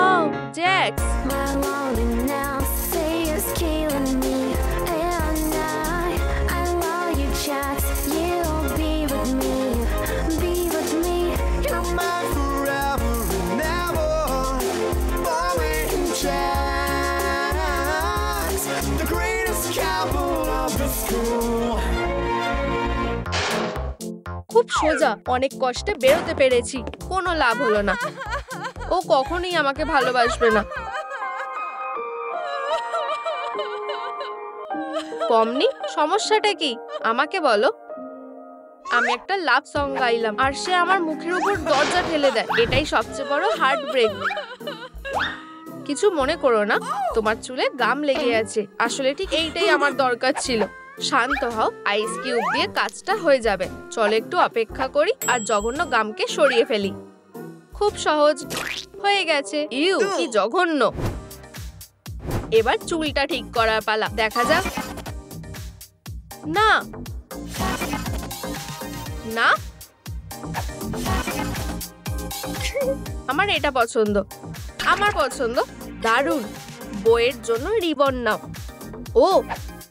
ও জ্যাক্স, খুব সোজা। অনেক কষ্টে বেরোতে পেরেছি। কোনো লাভ হলো না। ও কখনোই আমাকে ভালোবাসবে না। পমনি, সমস্যাটা কি? আমাকে বলো। আমি একটা লাভ সং গাইলাম আর সে আমার মুখের উপর দরজা ঠেলে দেয়। এটাই সবচেয়ে বড় হার্ট ব্রেক। কিছু মনে করো না, তোমার চুলে গাম লেগে আছে। আসলে ঠিক এইটাই আমার দরকার ছিল। শান্ত হও, আইস কিউব দিয়ে কাজটা হয়ে যাবে। চলো একটু অপেক্ষা করি আর জঘন্য গামকে সরিয়ে ফেলি। খুব সহজ, হয়ে গেছে। ইউ, কি জঘন্য। এবার চুলটা ঠিক করার পালা, দেখা যাক। না না, আমার এটা পছন্দ। আমার পছন্দ, দারুণ। বইয়ের জন্য রিবন নাও। ও,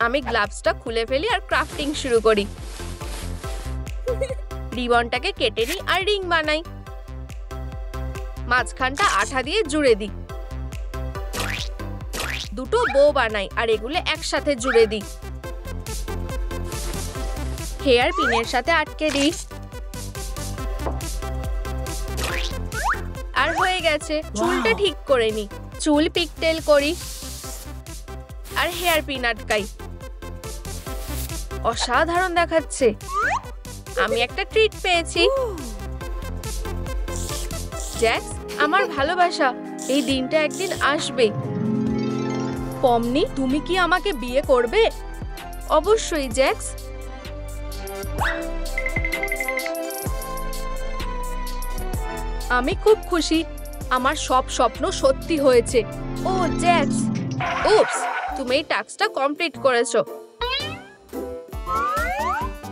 আমি গ্লাভসটা খুলে ফেলি আর ক্রাফটিং শুরু করি। রিবনটাকে কেটে নিই আর রিং বানাই। মাঝখানটা আঠা দিয়ে জুড়ে দিই। দুটো বো বানাই আর এগুলো একসাথে জুড়ে দিই। হেয়ার পিনের সাথে আটকে দিই। আর হয়ে গেছে। চুলটা ঠিক করে নি। চুল পিকটেল করি আর হেয়ার পিন আটকাই। অসাধারণ দেখাচ্ছে। আমি একটা ট্রিট পেয়েছি। জ্যাক্স, আমার ভালোবাসা, এই দিনটা একদিন আসবে। পমনি, তুমি কি আমাকে বিয়ে করবে? অবশ্যই জ্যাক্স। আমি খুব খুশি। আমার সব স্বপ্ন সত্যি হয়েছে। ও জ্যাক্স, উপস, তুমি এই টাস্কটা কমপ্লিট করেছো।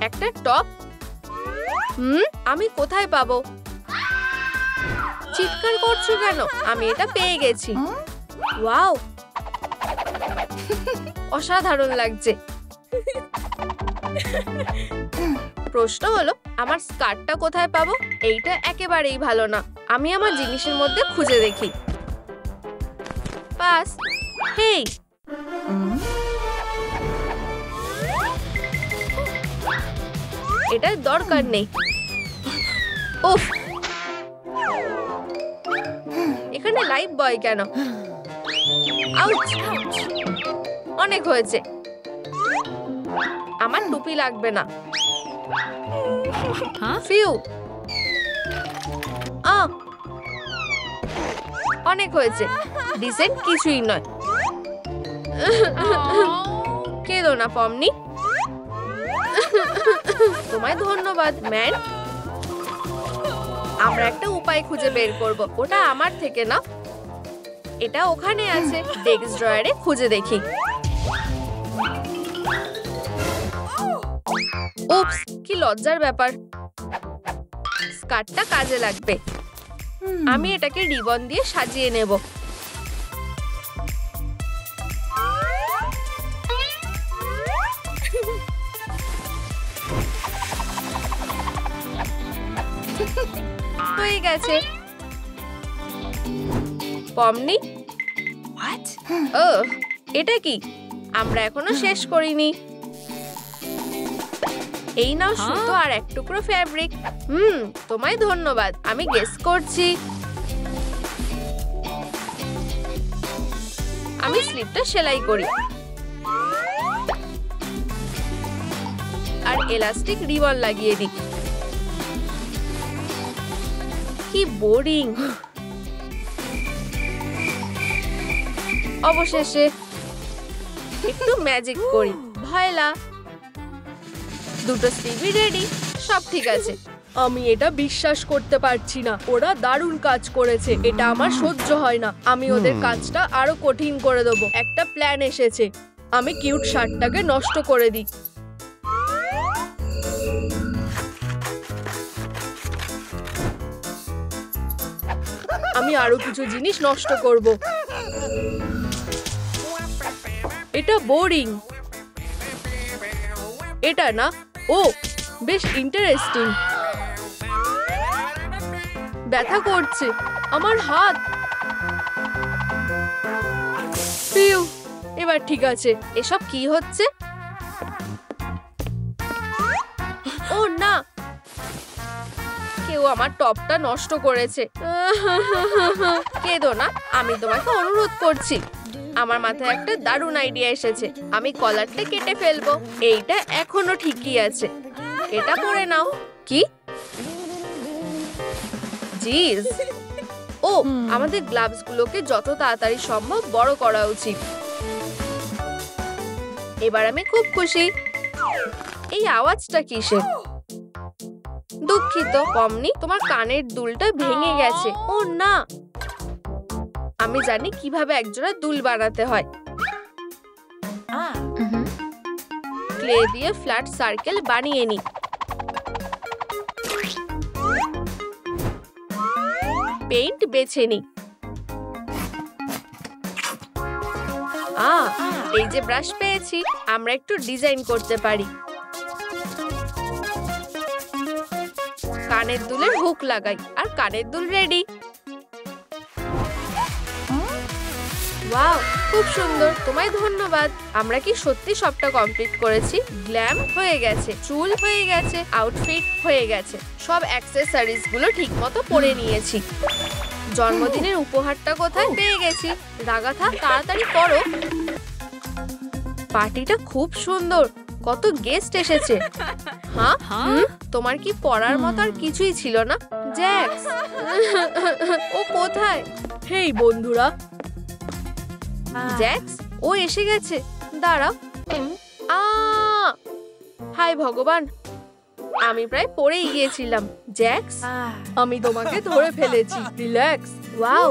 একটা টপ? আমি কোথায় পাবো? চিৎকার করছো কেন? আমি এটা পেয়ে গেছি। ওয়াও, অসাধারণ লাগছে। প্রশ্ন হলো, আমার স্কার্টটা কোথায় পাবো? এইটা একেবারেই ভালো না। আমি আমার জিনিসের মধ্যে খুঁজে দেখি। পাস। হেই, এটার দরকার নেই। উফ, এখানে লাইফ বয় কেন? আউচ, অনেক হয়েছে। আমার টুপি লাগবে না। ফিউ, অনেক হয়েছে। ডিসেন্ট কিছুই নয়। কেঁদো না পমনি। তোমায় ধন্যবাদ ম্যান। আমরা একটা উপায় খুঁজে বের করব। ওটা আমার থেকে না, এটা ওখানে আছে। ডেস্ক ড্রয়ারে খুঁজে দেখি। উপস, কি লজ্জার ব্যাপার। স্কার্টটা কাজে লাগবে। আমি এটাকে রিবন দিয়ে সাজিয়ে নেব। হয়ে গেছে। পমনি, ও, এটা কি? আমরা এখনো শেষ করিনি। এই নাও সুতো আর এক টুকরো ফ্যাব্রিক। তোমায় ধন্যবাদ। আমি গেস করছি। আমি স্লিপটা সেলাই করি আর এলাস্টিক রিবন লাগিয়ে দিই। কি বোরিং। অবশেষে একটু ম্যাজিক করি। ভয়লা, দুটো স্লিভই রেডি। সব ঠিক আছে। আমি এটা বিশ্বাস করতে পারছি না। ওরা দারুণ কাজ করেছে। এটা আমার সহ্য হয় না। আমি ওদের কাজটা আরো কঠিন করে দেবো। একটা প্ল্যান এসেছে। আমি কিউট শার্টটাকে নষ্ট করে দিই। আমি আরো কিছু জিনিস নষ্ট করব। এটা বোরিং। এটা না, ও বেশ ইন্টারেস্টিং। ব্যথা করছে আমার হাত। ফিউ, এবার ঠিক আছে। এসব কি হচ্ছে? ও না, কেউ আমার টপটা নষ্ট করেছে। কেঁদো না, আমি তোমাকে অনুরোধ করছি। আমার মাথায় একটা দারুণ আইডিয়া এসেছে। আমি কলারটা কেটে ফেলবো। এইটা এখনো ঠিকই আছে। এটা পরে নাও। কি? জিজ, ও আমাদের গ্লাভস গুলোকে যত তাড়াতাড়ি সম্ভব বড় করা উচিত। এবার আমি খুব খুশি। এই আওয়াজটা কিসের? দুঃখিত পমনি, তোমার কানের দুলটা ভেঙে গেছে। ও না, আমি জানি কিভাবে একজোড়া দুল বানাতে হয়। ক্লে দিয়ে ফ্ল্যাট সার্কেল বানিয়ে নি। পেইন্ট বেছে নি। এই যে ব্রাশ পেয়েছি, আমরা একটু ডিজাইন করতে পারি। কানের দুলের হুক লাগাই আর কানের দুল রেডি। ওয়াও, খুব সুন্দর, তোমায় ধন্যবাদ। আমরা কি সত্যি সবটা কমপ্লিট করেছি? গ্ল্যাম হয়ে গেছে, চুল হয়ে গেছে, আউটফিট হয়ে গেছে, সব অ্যাক্সেসরিজ গুলো ঠিকমতো পরে নিয়েছি। জন্মদিনের উপহারটা কোথায়? পেয়ে গেছি। রাগাথা, তাড়াতাড়ি করো। পার্টিটা খুব সুন্দর, কত গেস্ট এসেছে। হ্যাঁ, তোমার কি পড়ার মতো আর কিছুই ছিল না? জ্যাক্স, ও কোথায়? হেই বন্ধুরা, জ্যাক্স, ও এসে গেছে। দাঁড়াও। হাই ভগবান, আমি প্রায় পড়েই গিয়েছিলাম। জ্যাক্স, আমি তোমাকে ধরে ফেলেছি। রিল্যাক্স। ওয়াও,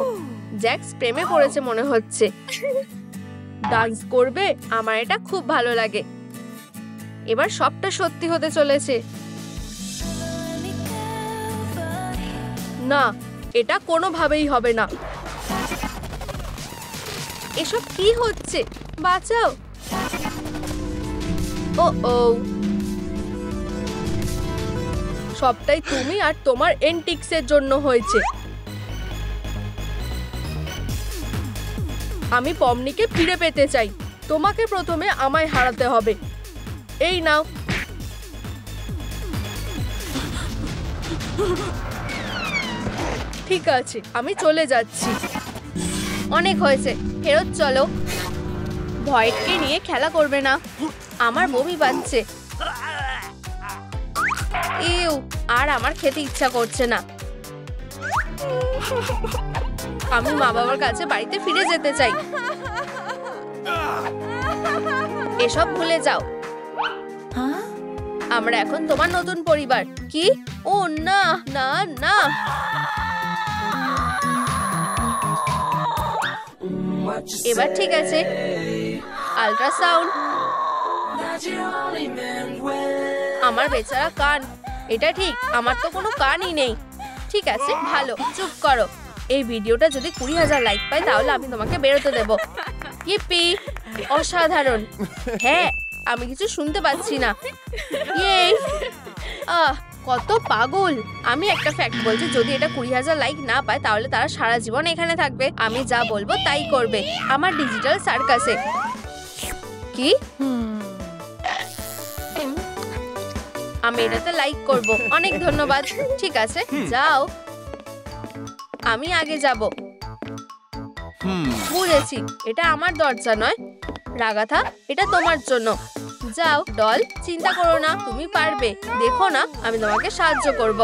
জ্যাক্স প্রেমে পড়েছে মনে হচ্ছে। ডান্স করবে? আমার এটা খুব ভালো লাগে। এবার সবটা সত্যি হতে চলেছে। না, এটা কোনোভাবেই হবে না। এসব কি হচ্ছে? বাঁচাও। ও ও, সবটাই তুমি আর তোমার এন্টিক্সের জন্য হয়েছে। আমি পমনিকে ফিরে পেতে চাই। তোমাকে প্রথমে আমায় হারাতে হবে। এই নাও। ঠিক আছে, আমি চলে যাচ্ছি। অনেক হয়েছে, ফেরত চলো। ভয়েডকে নিয়ে খেলা করবে না, আমার বমি পাচ্ছে। ইউ, আর আমার খেতে ইচ্ছা করছে না। আমি মা বাবার কাছে বাড়িতে ফিরে যেতে চাই। এসব ভুলে যাও। আমরা এখন তোমার নতুন পরিবার। কি? ও না না না, এবার ঠিক আছে। আল্ট্রাসাউন্ড। আমার বেচারা কান। এটা ঠিক, আমার তো কোনো কানই নেই। ঠিক আছে, ভালো, চুপ করো। এই ভিডিওটা যদি 20,000 লাইক পায় তাহলে আমি তোমাকে বেরোতে দেব। ইপি, অসাধারণ। হ্যাঁ, আমি কিছু শুনতে পাচ্ছি না। ইয়ে, কত পাগল। আমি একটা ফ্যাক্ট বলছি, যদি এটা 20,000 লাইক না পায় তাহলে তারা সারা জীবন এখানে থাকবে। আমি যা বলবো তাই করবে আমার ডিজিটাল সার্কাসে। কি? আমি এটাতে লাইক করব। অনেক ধন্যবাদ। ঠিক আছে, যাও। আমি আগে যাব। বুঝেছি, এটা আমার দরজা নয়। রাগাথা, এটা তোমার জন্য। যাও ডল, চিন্তা করো না, তুমি পারবে। দেখো না, আমি তোমাকে সাহায্য করব।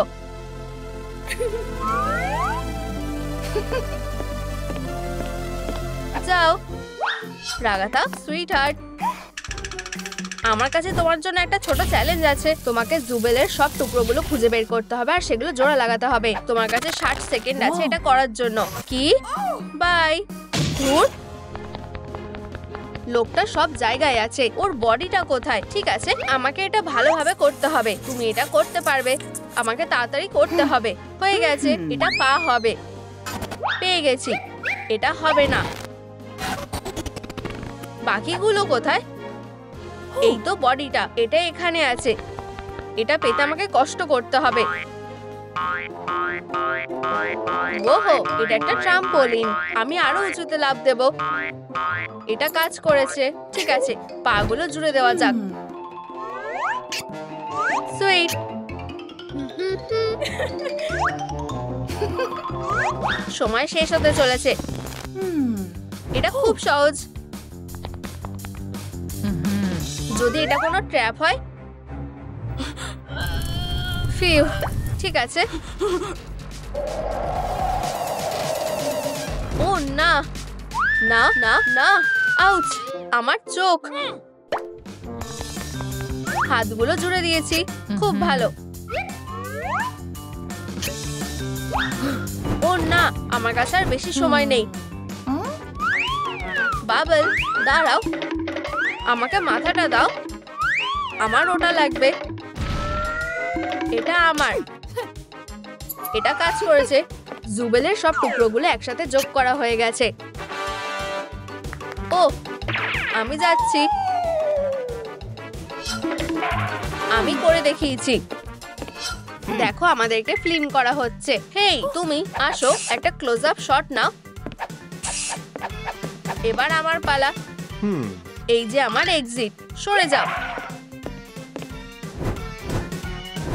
যাও। রাগাথা, সুইট হার্ট, আমার কাছে তোমার জন্য একটা ছোট চ্যালেঞ্জ আছে। তোমাকে জুবেলের সব টুকরোগুলো খুঁজে বের করতে হবে আর সেগুলো জোড়া লাগাতে হবে। তোমার কাছে 60 সেকেন্ড আছে এটা করার জন্য। কি? বাই। লোকটা সব জায়গায় আছে, ওর বডিটা কোথায়? ঠিক আছে, আমাকে এটা ভালোভাবে করতে হবে। তুমি এটা করতে পারবে। আমাকে তাড়াতাড়ি করতে হবে। হয়ে গেছে, এটা পা হবে। পেয়ে গেছি। এটা হবে না। বাকিগুলো কোথায়? এই তো বডিটা, এটা এখানে আছে। এটা পেতে আমাকে কষ্ট করতে হবে। ওহো, এটা একটা ট্রাম্পোলিন। আমি আরো উঁচুতে লাফ দেব। এটা কাজ করেছে। ঠিক আছে, পাগুলো জুড়ে দেওয়া যাক। সুইট। সময় শেষ হতে চলেছে। এটা খুব সহজ। যদি এটা কোনো ট্র্যাপ হয়। ফিউ, ঠিক আছে। ও না, না না না, আউচ, আমার চোখ। হাতগুলো জুড়ে দিয়েছি, খুব ভালো। ও না, আমার কাছে আর বেশি সময় নেই। বাবল, দাঁড়াও, আমাকে মাথাটা দাও, আমার ওটা লাগবে। এটা আমার। এটা কাজ করেছে। জুবেলের সব টুকরোগুলো একসাথে যোগ করা হয়ে গেছে। ও, আমি যাচ্ছি। আমি করে দেখিয়েছি। দেখো, আমাদেরকে ফিল্ম করা হচ্ছে। হেই, তুমি আসো, একটা ক্লোজ আপ শট নাও। এবার আমার পালা। এই যে আমার এক্সিট, সরে যাও।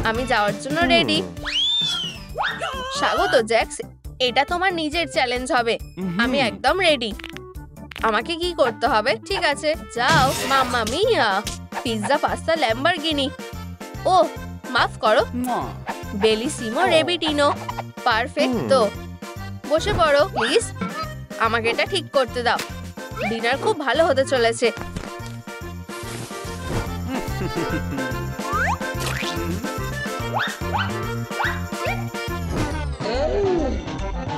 আমি যাওয়ার জন্য রেডি। স্বাগত জ্যাক্স, এটা তোমার নিজের চ্যালেঞ্জ হবে। আমি একদম রেডি। আমাকে কি করতে হবে? ঠিক আছে, যাও। মাম্মা মিয়া, পিৎজা, পাস্তা, ল্যাম্বরগিনি। ও, মাফ করো, বেলিসিমো রেবিটিনো। পারফেক্টো। বসে পড়ো প্লিজ। আমাকে এটা ঠিক করতে দাও। ডিনার খুব ভালো হতে চলেছে।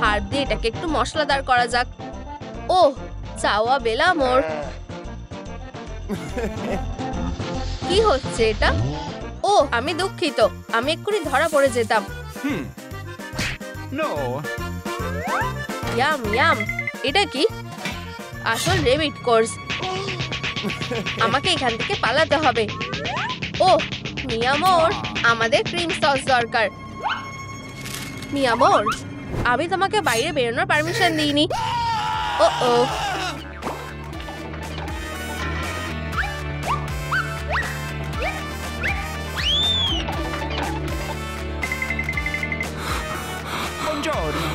হাত দিয়ে এটাকে একটু মশলাদার করা যাক। ও, চাওয়া বেলা মোর। কি হচ্ছে এটা? ও, আমি দুঃখিত, আমি এক্ষুনি ধরা পড়ে যেতাম। No. ইয়াম ইয়াম, এটা কি? আসল রেবিট কোর্স। আমাকে এখান থেকে পালাতে হবে। ও, মিয়ামোর, আমাদের ক্রিম সস দরকার। মিয়ামোর, আমি তোমাকে বাইরে বেরোনোর পারমিশন দিইনি। ও ও, Buongiorno.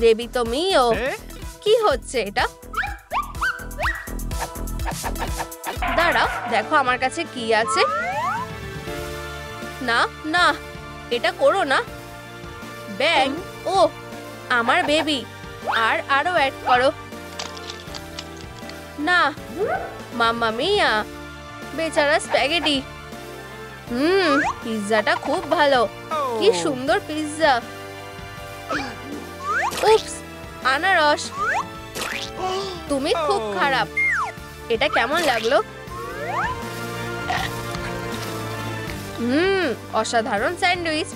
রেবিতো মিও, Eh? কি হচ্ছে এটা? দাঁড়াও, দেখো আমার কাছে কি আছে। না না, এটা করো না। ব্যাগ, ও, আমার বেবি। আর আরো অ্যাড করো। না, মাম্মা মিয়া, বেচারা স্প্যাগেটি। পিৎজাটা খুব ভালো। কি সুন্দর পিৎজা। উপস, আনারস। তুমি খুব খারাপ। এটা কেমন লাগলো? অসাধারণ স্যান্ডউইচ।